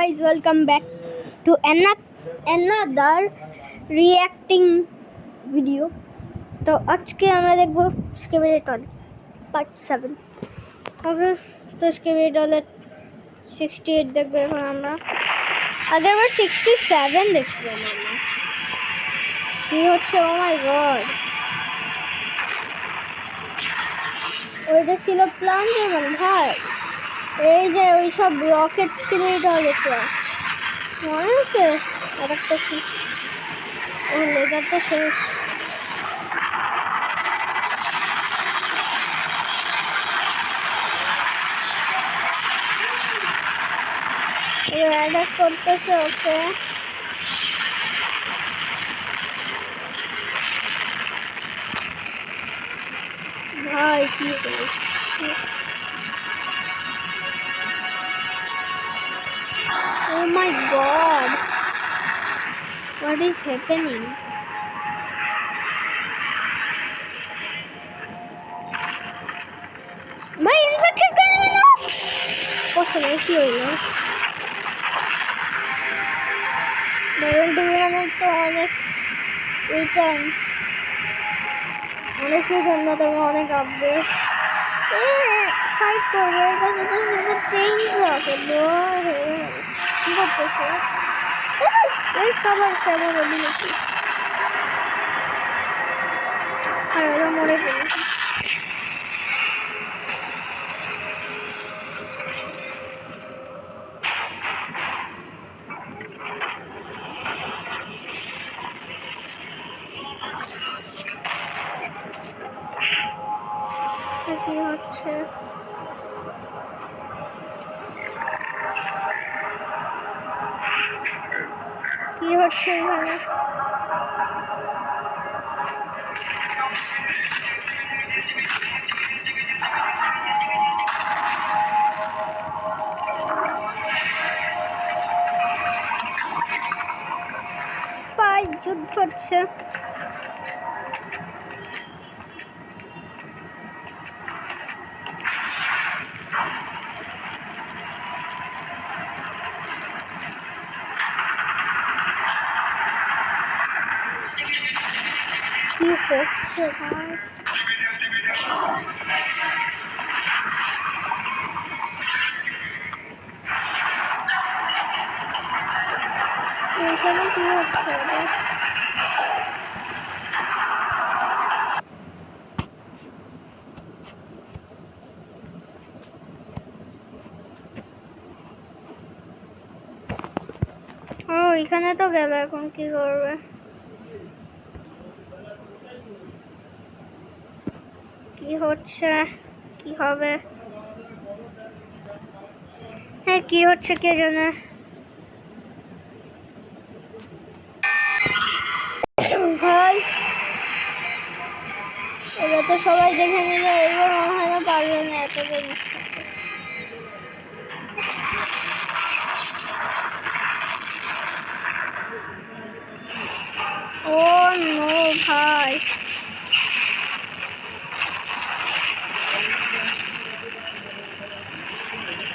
Guys, welcome back to another reacting video. তো আজকে আমরা দেখব স্কেবিডি টয়লেট পার্ট 7। ওকে, তো স্কেবিডি টয়লেট 68 দেখবো এখন আমরা। আগে আমরা 67 দেখছিলাম আমরা। কি হচ্ছে? ও মাই গড, ওইটা ছিল প্ল্যান্টের মানে ভাই। এই যে ওই সব রকেট স্কেবিডি টয়লেটটা মনে আছে? আরেকটা ও লেজারটা শেষ। অ্যাটাক করতেছে ওকে। ভাই কি করছে? Oh my god, what is happening? ভাই ইনফেক্টেড করে দিল। কোসে কি হইলো? ব্যারেন্টিং তো অনেক রিটার্ন, অনেক রিটার্ন না, তবে অনেক আপডেট। ফাইট করবে এর কাছে তো শুধু চেঞ্জ আছে। কি করতেছে? এই খাবার কেমন অভিনেত্রী? আর ওরা মরে গেল। কি হচ্ছে? কি হচ্ছে এখানে? ফাইট, যুদ্ধ হচ্ছে। কি হচ্ছে ভাই? এখানে কি হচ্ছে? ও এখানে তো গেল, এখন কি করবে? কি হচ্ছে? কি হবে? হ্যাঁ, কি হচ্ছে কে জানে? ভাই এবার তো সবাই দেখে নিল, এবার মনে হয় না পারবে না এত জিনিস। ও নো ভাই,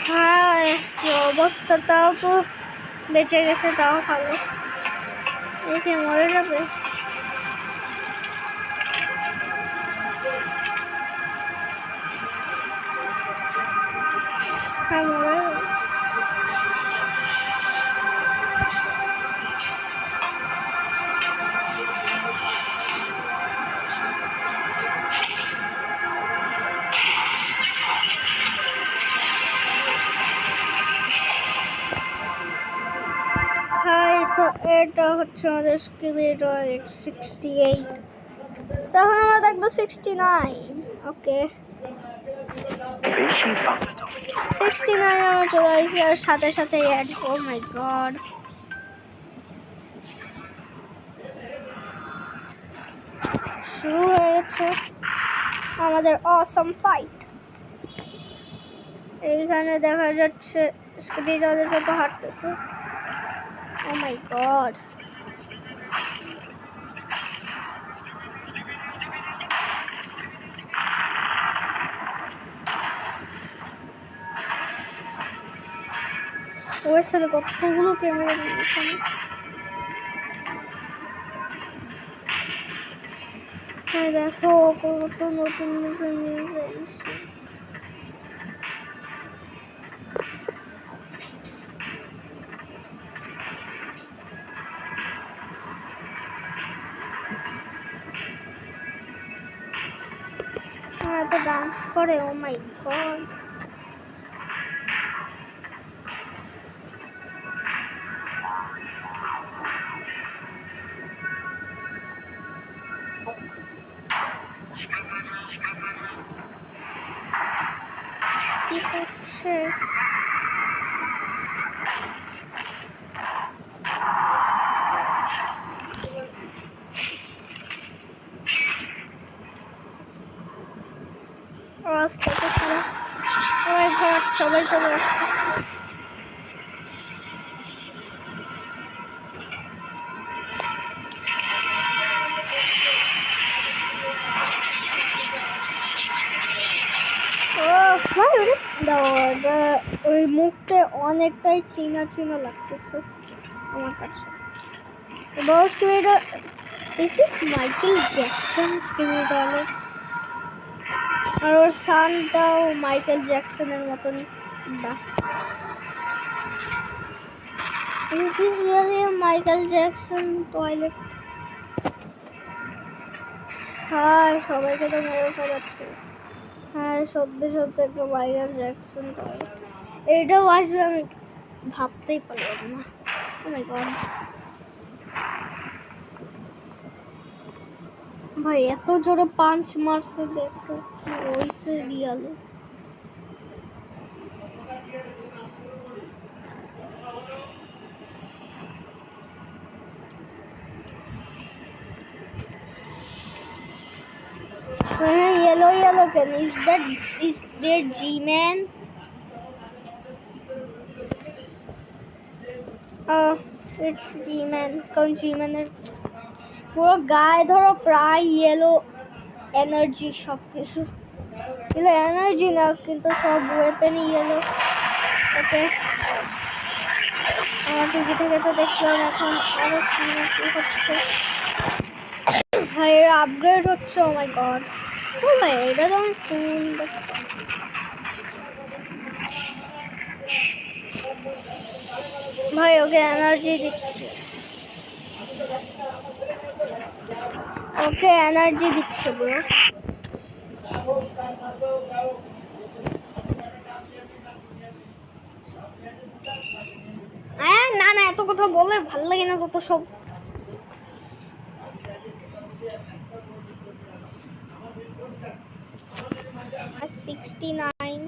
ভাই কি অবস্থা! তাও তো বেঁচে গেছে, তাও ভালো। একে মরে যাবে। হ্যাঁ, মরে যাবে। তো এটা হচ্ছে আমাদের স্কিবিডি টয়লেট 68। তখন আমরা দেখবো 69। ওকে, 69 আমরা চলে আসছি, আর সাথে সাথে অ্যাড। ও মাই গড, শুরু হয়ে গেছে আমাদের অসাম ফাইট। এইখানে দেখা যাচ্ছে স্কিবিডি টয়লেট কত হাঁটতেছে। ও মাই গড, ওর সাথে কতগুলো ক্যামেরা এখানে। হ্যাঁ দেখো কত নতুন নতুন নিউজ এসেছে। হ্যাঁ তো ডান্স করে, ও মাই গড। কি করছে? রাস্তাটা খারাপ, সবাই খারাপ, সবাই চলে আসতেছে। ওই মুখটা অনেকটাই চিনা চিনা লাগতেছে আমার কাছে। বস এটা ইজ দিস মাইকেল জ্যাকসন স্কিমিডলে, আর ওর সানটাও মাইকেল জ্যাকসনের মতনই। বাহ, is this really Michael Jackson toilet? হ্যাঁ সবাইকে তো মেরে ফেলাচ্ছে। হ্যাঁ সত্যি সত্যি একটা মাইকেল জ্যাকসন টয়লেট। এইটাও আসবে আমি ভাবতেই পারলাম না। ও মাই গড ভাই, এত জোরে পাঞ্চ মারছে, দেখো কি হইছে রিয়ালে। Yellow yellow can is there G-Man? It's G-Man. কারণ G-Man এর পুরো গায়ে ধরো প্রায় ইয়েলো এনার্জি, সব কিছু এগুলো এনার্জি না, কিন্তু সব ওয়েপেনই ইয়েলো। ওকে আমার টিভি থেকে তো দেখলাম এখন আরো কি হচ্ছে। ভাই এর আপগ্রেড হচ্ছে। ও মাই গড, ও ভাই এটা তো আমি ফুল দেখতাম। ভাই ওকে এনার্জি দিচ্ছে, ওকে এনার্জি দিচ্ছে ব্রো। না না, এত কথা বলে ভাল লাগে না, যত সব। $69